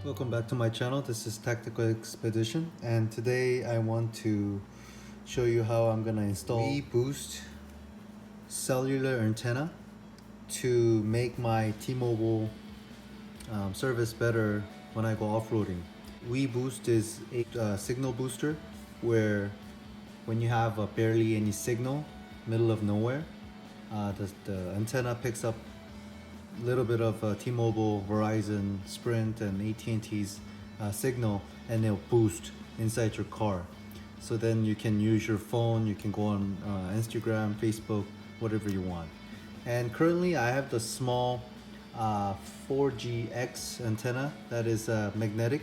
Welcome back to my channel. This is Tactical Expedition, and today I want to show you how I'm gonna install WeBoost cellular antenna to make my T-Mobile service better when I go off-roading. WeBoost is a signal booster where when you have barely any signal, middle of nowhere, the antenna picks up a little bit of T-Mobile, Verizon, Sprint, and AT&T's signal, and it'll boost inside your car. So then you can use your phone, you can go on Instagram, Facebook, whatever you want. And currently I have the small 4GX antenna that is magnetic,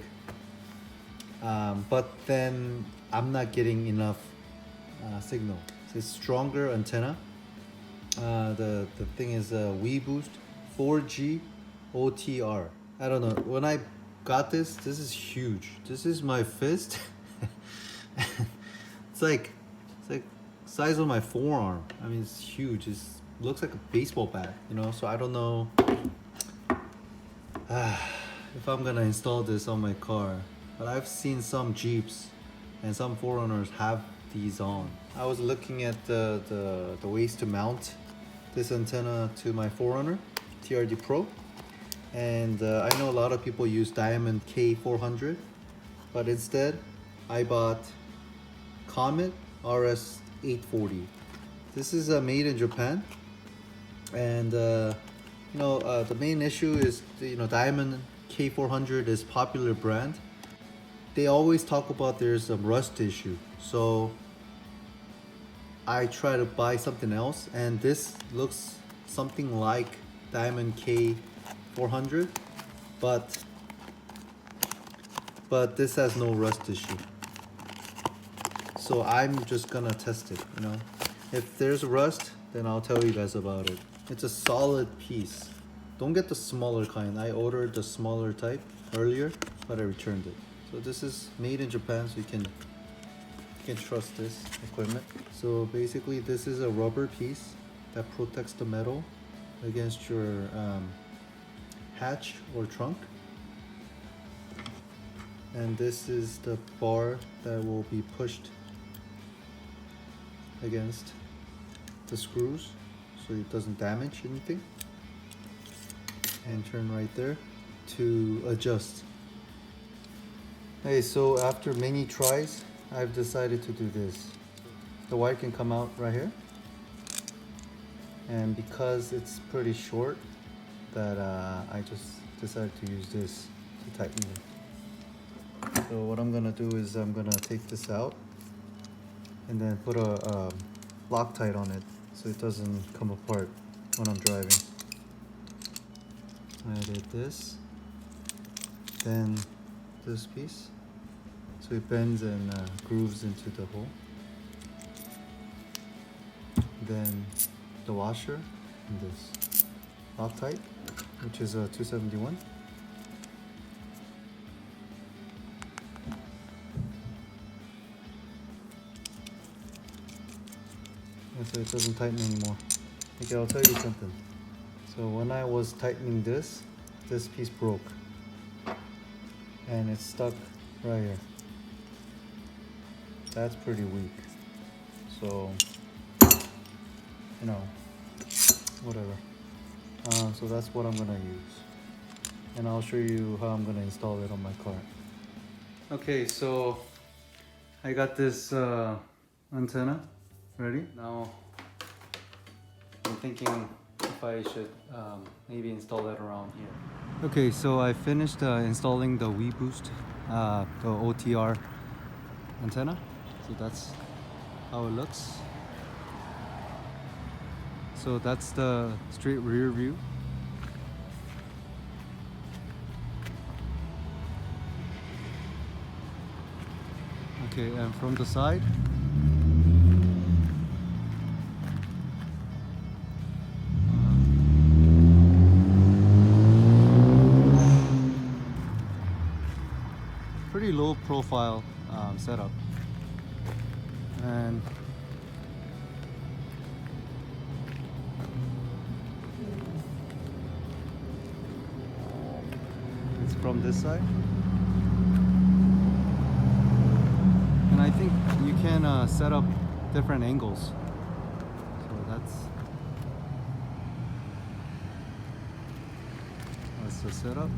but then I'm not getting enough signal. So it's stronger antenna. The thing is WeBoost 4G OTR. I don't know. When I got this is huge. This is my fist. it's like size of my forearm. I mean, it's huge. It looks like a baseball bat, you know. So I don't know if I'm gonna install this on my car. But I've seen some Jeeps and some 4Runners have these on. I was looking at the ways to mount this antenna to my 4Runner TRD Pro, and I know a lot of people use Diamond K400, but instead I bought Comet RS840. This is made in Japan, and the main issue is Diamond K400 is popular brand. They always talk about there's a rust issue, so I try to buy something else, and this looks something like Diamond K400, but this has no rust issue. So I'm just gonna test it, you know. If there's rust, then I'll tell you guys about it. It's a solid piece. Don't get the smaller kind. I ordered the smaller type earlier, but I returned it. So this is made in Japan, so you can trust this equipment. So basically this is a rubber piece that protects the metal against your hatch or trunk, and this is the bar that will be pushed against the screws so it doesn't damage anything, and turn right there to adjust. Hey, so after many tries I've decided to do this. The wire can come out right here, and because it's pretty short, that I just decided to use this to tighten it. So what I'm gonna do is I'm gonna take this out and then put a Loctite on it so it doesn't come apart when I'm driving. I did this, then this piece, so it bends and grooves into the hole. Then the washer and this Loctite, which is a 271. And so it doesn't tighten anymore. Okay, I'll tell you something. So when I was tightening this piece broke, and it's stuck right here. That's pretty weak. So, you know, whatever. So that's what I'm gonna use, and I'll show you how I'm gonna install it on my car. Okay, so I got this antenna ready. Now I'm thinking if I should maybe install that around here. Okay, so I finished installing the WeBoost, the OTR antenna. So that's how it looks. So that's the straight rear view. Okay, and from the side, pretty low profile setup. And It's from this side. And I think you can set up different angles. So that's the setup.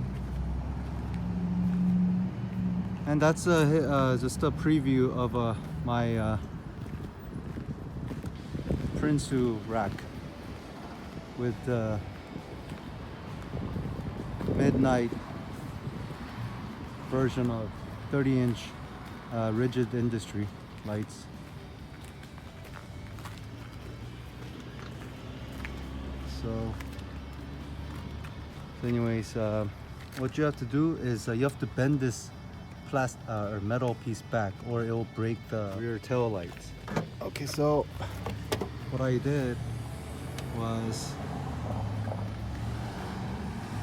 And that's just a preview of my Prinsu rack with the midnight version of 30-inch rigid industry lights. So anyways, what you have to do is you have to bend this or metal piece back, or it will break the rear tail lights. Okay, so what I did was,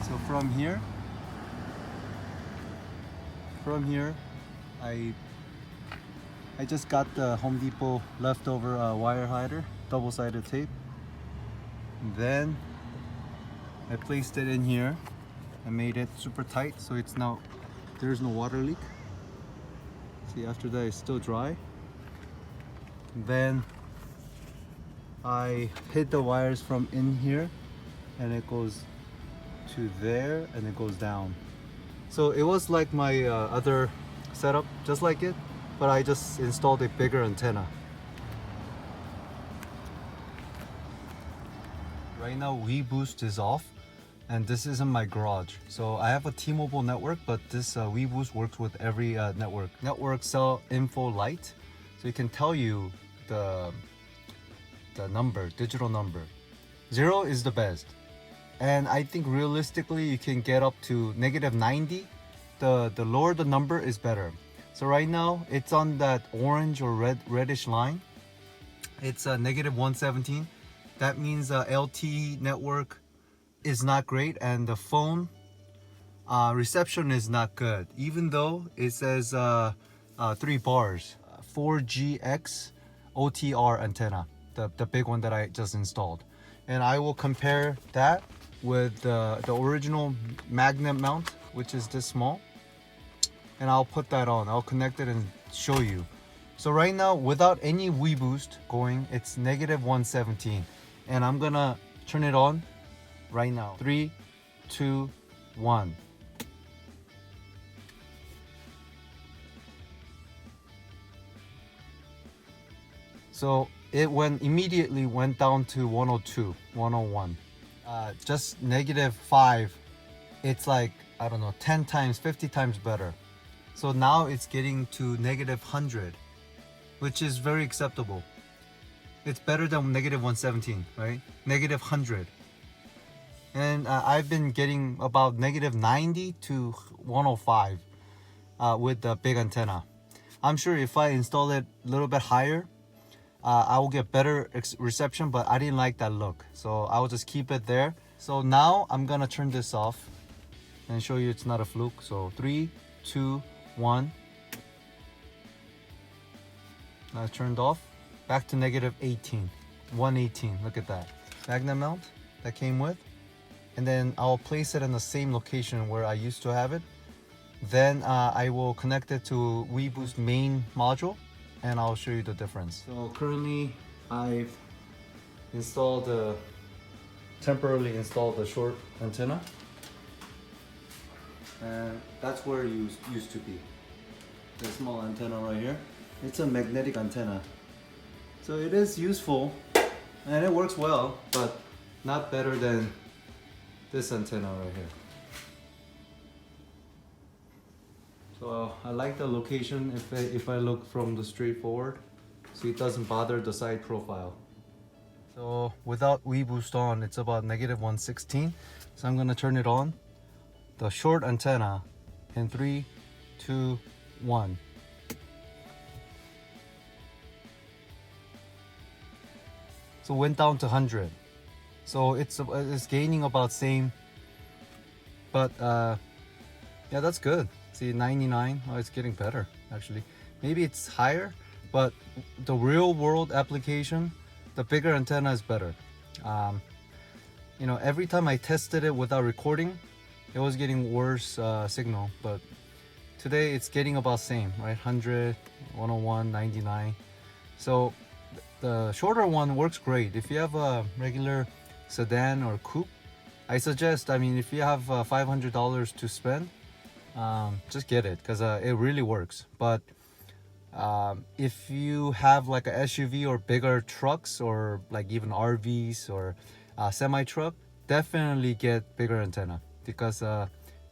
so from here I just got the Home Depot leftover wire hider, double-sided tape. Then I placed it in here and made it super tight, so it's now, there's no water leak. See, after that it's still dry. Then I hid the wires from in here, and it goes to there and it goes down. So it was like my other setup, just like it, but I just installed a bigger antenna. Right now WeBoost is off, and this is in my garage. So I have a T-Mobile network, but this WeBoost works with every network. Network cell info light, so it can tell you the number, digital number. 0 is the best, and I think realistically you can get up to -90. The lower the number is better. So right now it's on that orange or reddish line. It's -117. That means LTE network is not great, and the phone reception is not good, even though it says 3 bars. 4GX OTR antenna, the big one that I just installed. And I will compare that with the original magnet mount, which is this small, and I'll put that on. I'll connect it and show you. So right now, without any WeBoost going, it's -117, and I'm gonna turn it on right now. 3, 2, 1. So it immediately went down to 102, 101. Just -5, it's like, I don't know, 10 times, 50 times better. So now it's getting to -100, which is very acceptable. It's better than -117, right? -100. And I've been getting about -90 to 105 with the big antenna. I'm sure if I install it a little bit higher, I will get better reception, but I didn't like that look, so I will just keep it there. So now I'm gonna turn this off and show you it's not a fluke. So 3, 2, 1. Now it's turned off. Back to -18, 118. Look at that magnet mount that came with. And then I'll place it in the same location where I used to have it. Then I will connect it to WeBoost main module, and I'll show you the difference. So currently I've temporarily installed the short antenna, and that's where it used to be. The small antenna right here. It's a magnetic antenna, so it is useful and it works well, but not better than this antenna right here. So I like the location if I look from the straightforward, so it doesn't bother the side profile. So without WeBoost on, it's about -116. So I'm gonna turn it on, the short antenna, in 3, 2, 1. So it went down to 100. So it's gaining about same, but yeah, that's good. See, 99. Oh, it's getting better actually. Maybe it's higher, but the real world application, the bigger antenna is better. You know, every time I tested it without recording, it was getting worse signal, but today it's getting about same, right? 100, 101, 99. So the shorter one works great. If you have a regular sedan or coupe, I suggest, I mean, if you have $500 to spend, just get it, because it really works. But if you have like a SUV or bigger trucks, or like even RVs or semi truck, definitely get bigger antenna, because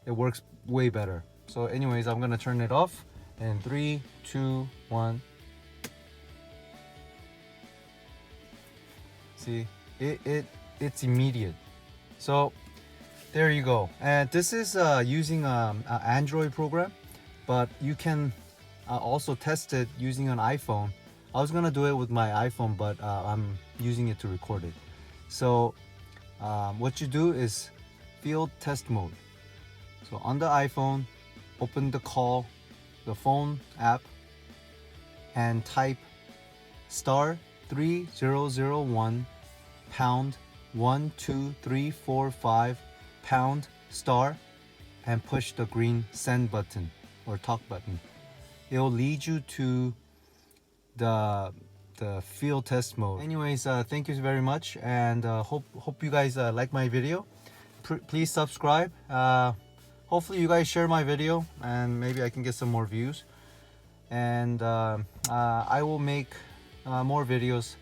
it works way better. So anyways, I'm gonna turn it off in 3, 2, 1. See, it's immediate. So there you go. And this is using an Android program, but you can also test it using an iPhone. I was gonna do it with my iPhone, but I'm using it to record it. So what you do is field test mode. So on the iPhone, open the phone app, and type *3001 pound 12345 pound star, and push the green send button or talk button. It will lead you to the field test mode. Anyways, thank you very much, and hope you guys like my video. Please subscribe. Hopefully you guys share my video, and maybe I can get some more views. And I will make more videos